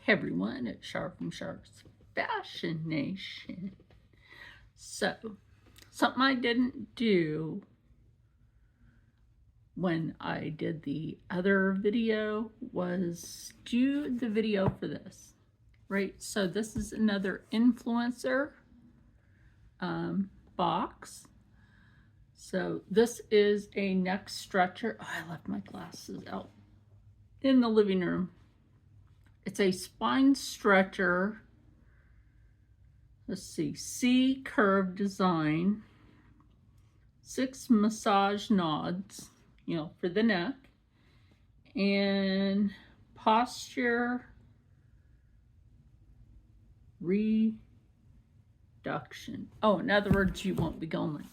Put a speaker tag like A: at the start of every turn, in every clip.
A: Hey everyone, it's Shark from Shark's Fashion Nation. So, something I didn't do when I did the other video was do the video for this, right? So this is another Influencer box. So this is a neck stretcher. Oh, I left my glasses out in the living room. It's a spine stretcher. Let's see, C curve design, 6 massage nods, for the neck, and posture reduction. Oh, in other words, you won't be going like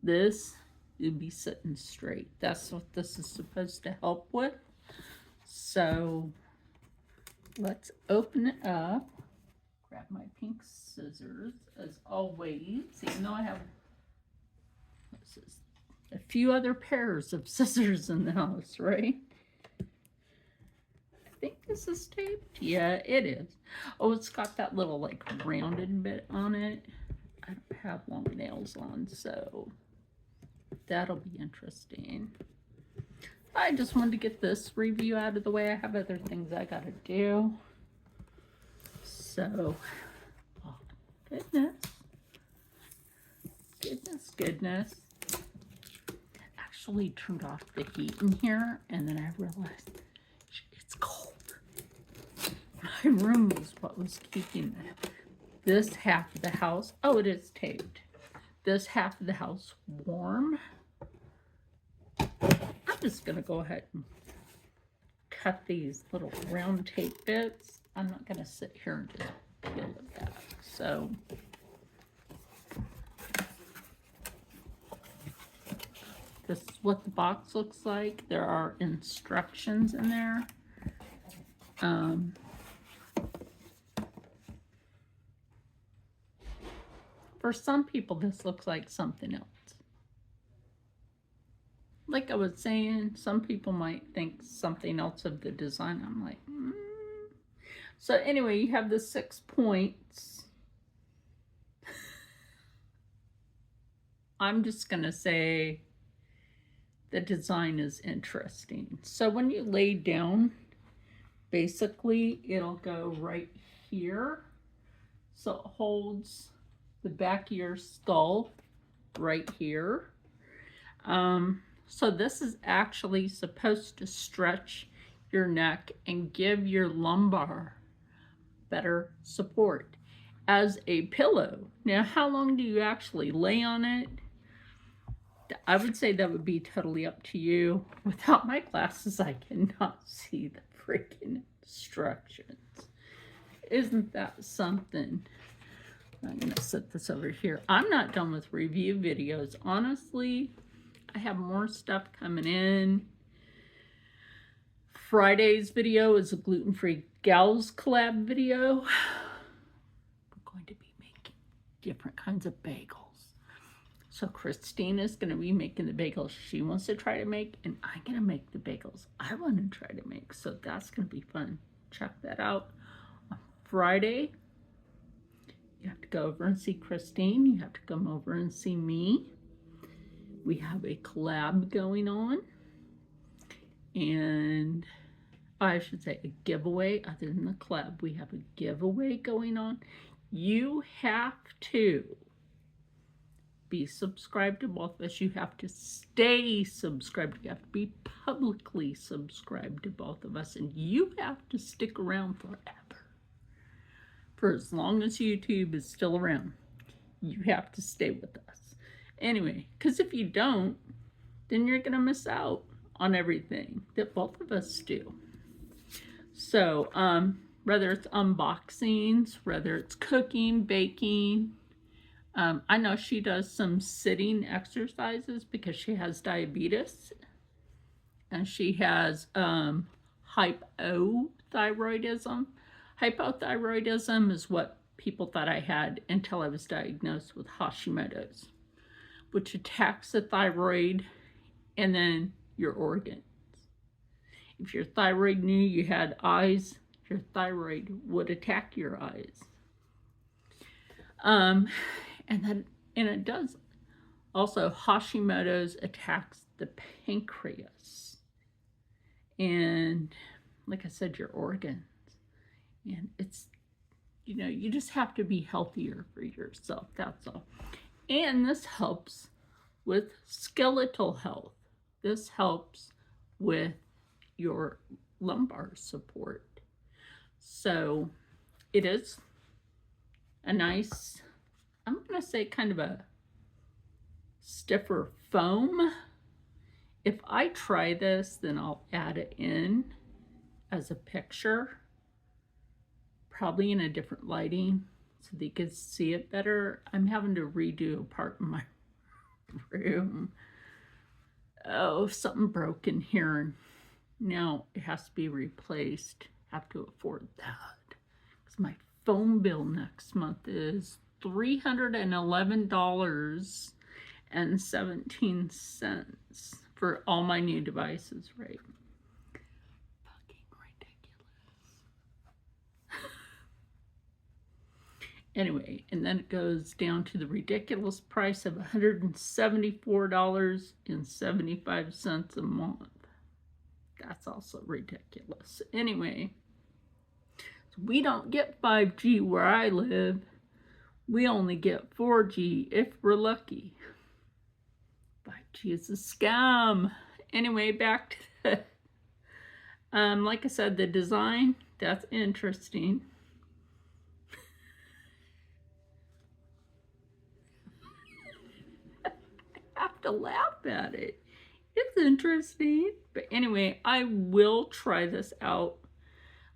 A: this. You'll be sitting straight. That's what this is supposed to help with. So let's open it up. Grab my pink scissors, as always, even though I have a few other pairs of scissors in the house, right? I think this is taped. Yeah, it is. Oh, it's got that little, like, rounded bit on it. I don't have long nails on, so that'll be interesting. I just wanted to get this review out of the way. I have other things I gotta do. So, oh, goodness. Actually turned off the heat in here, and then I realized it's cold. My room was what was keeping this half of the house, oh, it is taped, this half of the house warm. I'm just gonna go ahead and cut these little round tape bits. I'm not gonna sit here and just peel it back. So this is what the box looks like. There are instructions in there. For some people, this looks like something else. Like I was saying, some people might think something else of the design. I'm like, So anyway, you have the 6 points. I'm just going to say the design is interesting. So when you lay down, basically it'll go right here. So it holds the back of your skull right here. So this is actually supposed to stretch your neck and give your lumbar better support as a pillow. Now, how long do you actually lay on it? I would say that would be totally up to you. Without my glasses, I cannot see the freaking instructions. Isn't that something? I'm going to set this over here. I'm not done with review videos. Honestly, I have more stuff coming in. Friday's video is a gluten-free gals collab video. We're going to be making different kinds of bagels. So Christina's going to be making the bagels she wants to try to make, and I'm going to make the bagels I want to try to make. So that's going to be fun. Check that out. On Friday, you have to go over and see Christine. You have to come over and see me. We have a collab going on. And I should say a giveaway. Other than the collab, we have a giveaway going on. You have to be subscribed to both of us. You have to stay subscribed. You have to be publicly subscribed to both of us. And you have to stick around forever. For as long as YouTube is still around, you have to stay with us. Anyway, because if you don't, then you're going to miss out on everything that both of us do. So, whether it's unboxings, whether it's cooking, baking, I know she does some sitting exercises because she has diabetes and she has hypothyroidism. Hypothyroidism is what people thought I had until I was diagnosed with Hashimoto's, which attacks the thyroid and then your organs. If your thyroid knew you had eyes, your thyroid would attack your eyes. And it does. Also, Hashimoto's attacks the pancreas. And like I said, your organs. And it's, you know, you just have to be healthier for yourself. That's all. And this helps with skeletal health. This helps with your lumbar support. So it is a nice, I'm going to say kind of a stiffer foam. If I try this, then I'll add it in as a picture, probably in a different lighting so that you can see it better. I'm having to redo a part in my room. Oh, something broke in here, and now it has to be replaced. I have to afford that because my phone bill next month is $311.17 for all my new devices, right? Fucking ridiculous. Anyway, and then it goes down to the ridiculous price of $174.75 a month. That's also ridiculous. Anyway, so we don't get 5G where I live. We only get 4G if we're lucky. 5G is a scam. Anyway, back to the, like I said, the design, that's interesting. I have to laugh at it. It's interesting. But anyway, I will try this out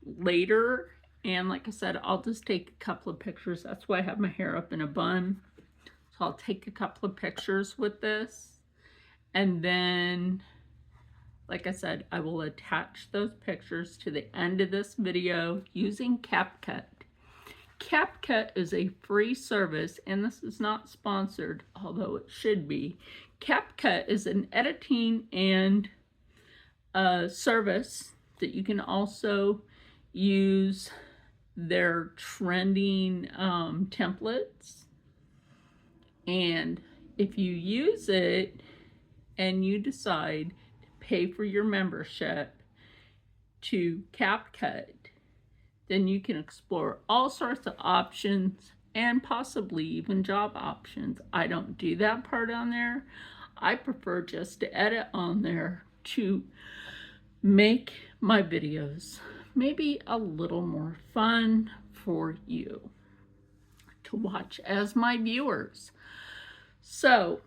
A: later. And like I said, I'll just take a couple of pictures. That's why I have my hair up in a bun. So I'll take a couple of pictures with this. And then, like I said, I will attach those pictures to the end of this video using CapCut. CapCut is a free service, and this is not sponsored, although it should be. CapCut is an editing and service that you can also use their trending templates. And if you use it and you decide to pay for your membership to CapCut, then you can explore all sorts of options and possibly even job options. I don't do that part on there. I prefer just to edit on there to make my videos maybe a little more fun for you to watch as my viewers. So,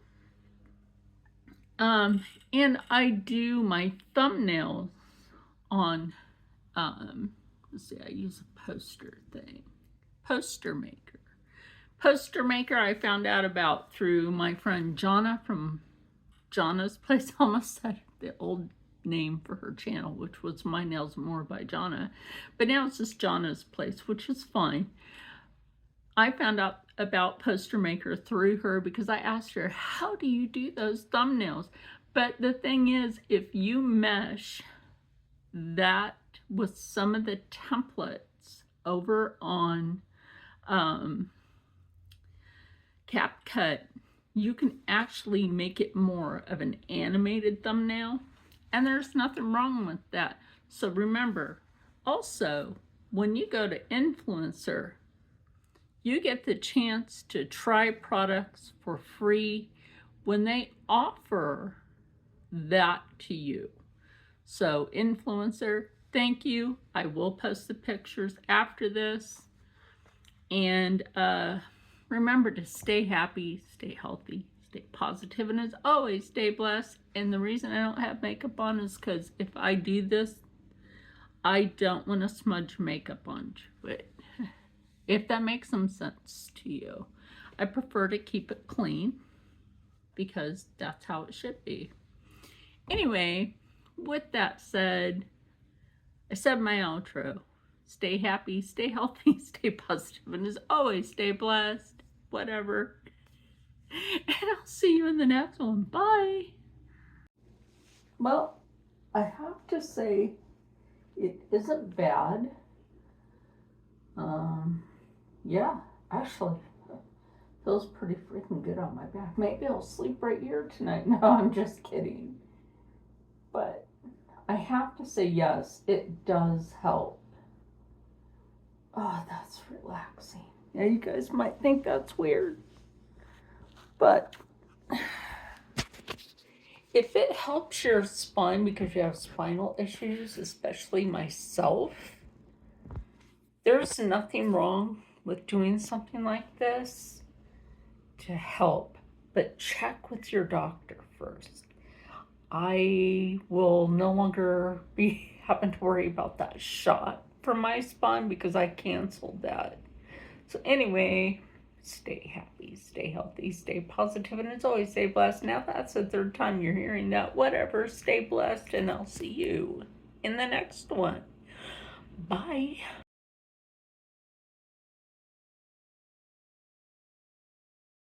A: and I do my thumbnails on, let's see, I use a poster thing. Poster Maker. Poster Maker I found out about through my friend Jonna from Jonna's Place. I almost said the old name for her channel, which was My Nails More by Jonna. But now it's just Jonna's Place, which is fine. I found out about Poster Maker through her because I asked her, how do you do those thumbnails? But the thing is, if you mesh that with some of the templates over on CapCut, you can actually make it more of an animated thumbnail, and there's nothing wrong with that. So remember, also, when you go to Influencer, you get the chance to try products for free when they offer that to you. So Influencer, thank you. I will post the pictures after this. And remember to stay happy, stay healthy, stay positive, and as always, stay blessed. And the reason I don't have makeup on is because if I do this, I don't want to smudge makeup on it. If that makes some sense to you. I prefer to keep it clean because that's how it should be. Anyway, with that said, I said my outro. Stay happy, stay healthy, stay positive, and as always, stay blessed. Whatever. And I'll see you in the next one. Bye. Well, I have to say, it isn't bad. Yeah, actually, feels pretty freaking good on my back. Maybe I'll sleep right here tonight. No, I'm just kidding. But I have to say, yes, it does help. Oh, that's relaxing. Yeah, you guys might think that's weird, but if it helps your spine because you have spinal issues, especially myself, there's nothing wrong with doing something like this to help, but check with your doctor first. I will no longer be having to worry about that shot for my spine because I canceled that. So anyway, stay happy, stay healthy, stay positive, and as always, stay blessed. Now that's the third time you're hearing that. Whatever, stay blessed, and I'll see you in the next one. Bye.